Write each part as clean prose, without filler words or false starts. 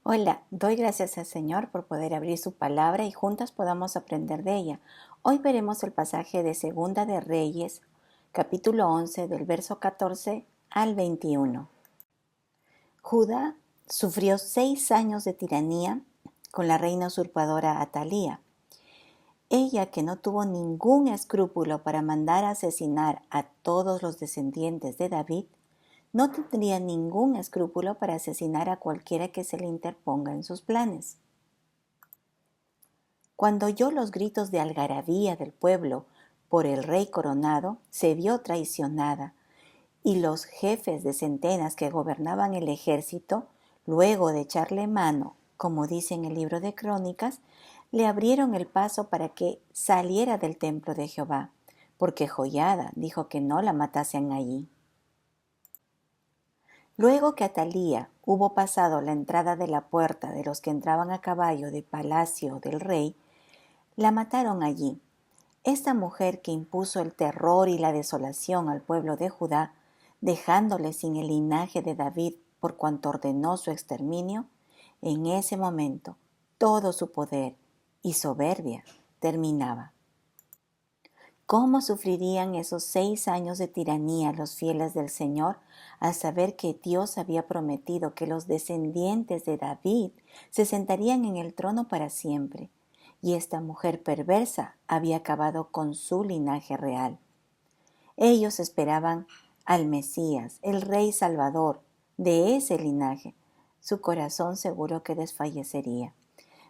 Hola, doy gracias al Señor por poder abrir su palabra y juntas podamos aprender de ella. Hoy veremos el pasaje de Segunda de Reyes, capítulo 11, del verso 14 al 21. Judá sufrió 6 años de tiranía con la reina usurpadora Atalía. Ella, que no tuvo ningún escrúpulo para mandar a asesinar a todos los descendientes de David, no tendría ningún escrúpulo para asesinar a cualquiera que se le interponga en sus planes. Cuando oyó los gritos de algarabía del pueblo por el rey coronado, se vio traicionada, y los jefes de centenas que gobernaban el ejército, luego de echarle mano, como dice en el libro de Crónicas, le abrieron el paso para que saliera del templo de Jehová, porque Joiada dijo que no la matasen allí. Luego que Atalía hubo pasado la entrada de la puerta de los que entraban a caballo del palacio del rey, la mataron allí. Esta mujer que impuso el terror y la desolación al pueblo de Judá, dejándole sin el linaje de David por cuanto ordenó su exterminio, en ese momento todo su poder y soberbia terminaba. ¿Cómo sufrirían esos 6 años de tiranía los fieles del Señor al saber que Dios había prometido que los descendientes de David se sentarían en el trono para siempre? Y esta mujer perversa había acabado con su linaje real. Ellos esperaban al Mesías, el Rey Salvador de ese linaje. Su corazón seguro que desfallecería.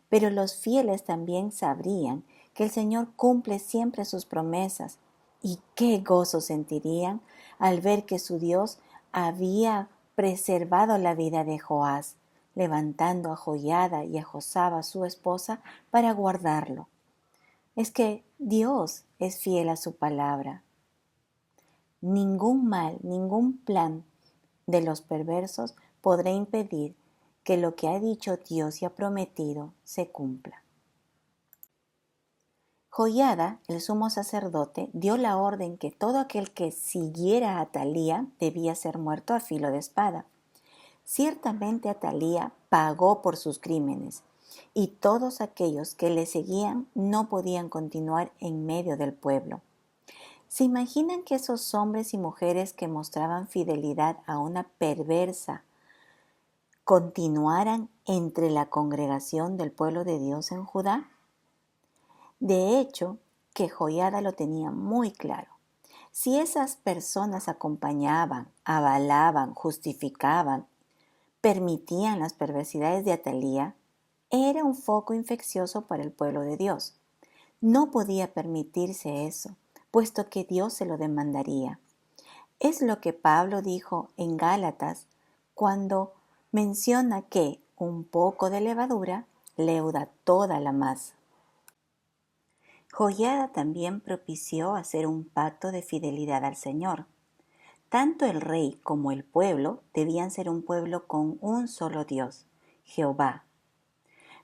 Pero los fieles también sabrían que el Señor cumple siempre sus promesas, y qué gozo sentirían al ver que su Dios había preservado la vida de Joás, levantando a Joiada y a Josaba su esposa para guardarlo. Es que Dios es fiel a su palabra. Ningún mal, ningún plan de los perversos podrá impedir que lo que ha dicho Dios y ha prometido se cumpla. Joiada, el sumo sacerdote, dio la orden que todo aquel que siguiera a Atalía debía ser muerto a filo de espada. Ciertamente Atalía pagó por sus crímenes, y todos aquellos que le seguían no podían continuar en medio del pueblo. ¿Se imaginan que esos hombres y mujeres que mostraban fidelidad a una perversa continuaran entre la congregación del pueblo de Dios en Judá? De hecho, que Joiada lo tenía muy claro. Si esas personas acompañaban, avalaban, justificaban, permitían las perversidades de Atalía, era un foco infeccioso para el pueblo de Dios. No podía permitirse eso, puesto que Dios se lo demandaría. Es lo que Pablo dijo en Gálatas cuando menciona que un poco de levadura leuda toda la masa. Joiada también propició hacer un pacto de fidelidad al Señor. Tanto el rey como el pueblo debían ser un pueblo con un solo Dios, Jehová.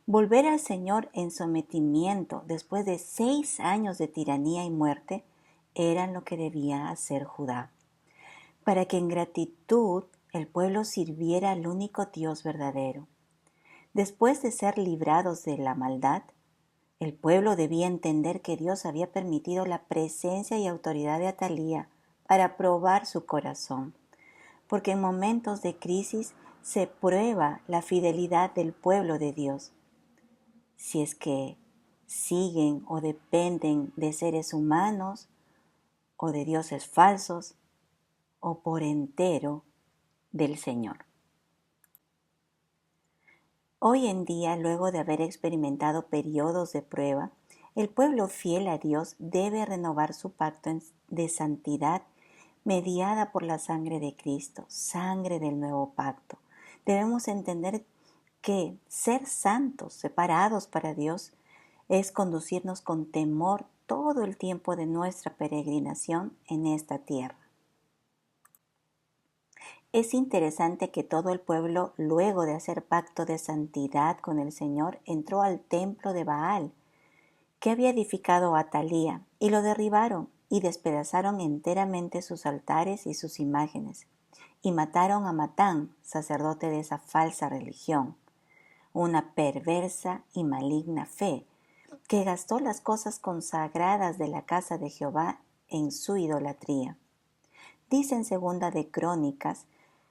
Volver al Señor en sometimiento después de 6 años de tiranía y muerte era lo que debía hacer Judá, para que en gratitud el pueblo sirviera al único Dios verdadero. Después de ser librados de la maldad, el pueblo debía entender que Dios había permitido la presencia y autoridad de Atalía para probar su corazón, porque en momentos de crisis se prueba la fidelidad del pueblo de Dios. Si es que siguen o dependen de seres humanos o de dioses falsos o por entero del Señor. Hoy en día, luego de haber experimentado periodos de prueba, el pueblo fiel a Dios debe renovar su pacto de santidad mediada por la sangre de Cristo, sangre del nuevo pacto. Debemos entender que ser santos, separados para Dios, es conducirnos con temor todo el tiempo de nuestra peregrinación en esta tierra. Es interesante que todo el pueblo, luego de hacer pacto de santidad con el Señor, entró al templo de Baal, que había edificado Atalía, y lo derribaron y despedazaron enteramente sus altares y sus imágenes, y mataron a Matán, sacerdote de esa falsa religión. una perversa y maligna fe, que gastó las cosas consagradas de la casa de Jehová en su idolatría. Dice en Segunda de Crónicas,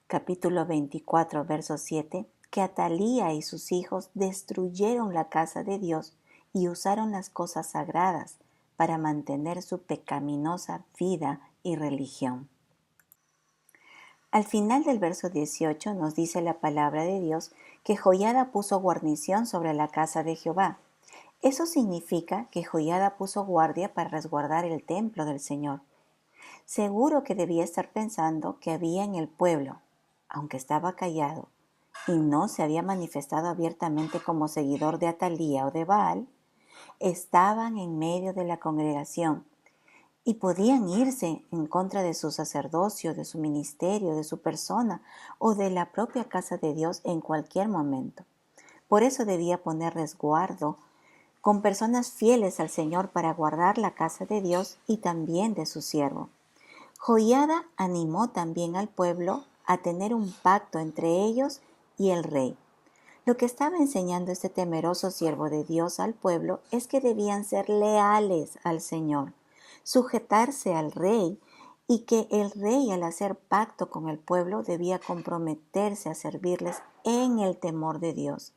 capítulo 24, verso 7, que Atalía y sus hijos destruyeron la casa de Dios y usaron las cosas sagradas para mantener su pecaminosa vida y religión. Al final del verso 18 nos dice la palabra de Dios que Joiada puso guarnición sobre la casa de Jehová. Eso significa que Joiada puso guardia para resguardar el templo del Señor. Seguro que debía estar pensando que había en el pueblo, aunque estaba callado y no se había manifestado abiertamente como seguidor de Atalía o de Baal, estaban en medio de la congregación y podían irse en contra de su sacerdocio, de su ministerio, de su persona o de la propia casa de Dios en cualquier momento. Por eso debía poner resguardo con personas fieles al Señor para guardar la casa de Dios y también de su siervo. Joiada animó también al pueblo a tener un pacto entre ellos y el rey. Lo que estaba enseñando este temeroso siervo de Dios al pueblo es que debían ser leales al Señor, sujetarse al rey, y que el rey, al hacer pacto con el pueblo, debía comprometerse a servirles en el temor de Dios.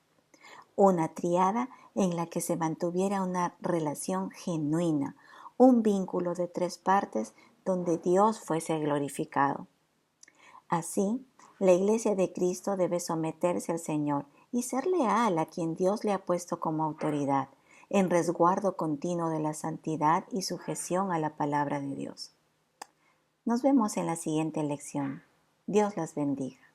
Una triada en la que se mantuviera una relación genuina, un vínculo de tres partes donde Dios fuese glorificado. Así, la Iglesia de Cristo debe someterse al Señor y ser leal a quien Dios le ha puesto como autoridad, en resguardo continuo de la santidad y sujeción a la palabra de Dios. Nos vemos en la siguiente lección. Dios las bendiga.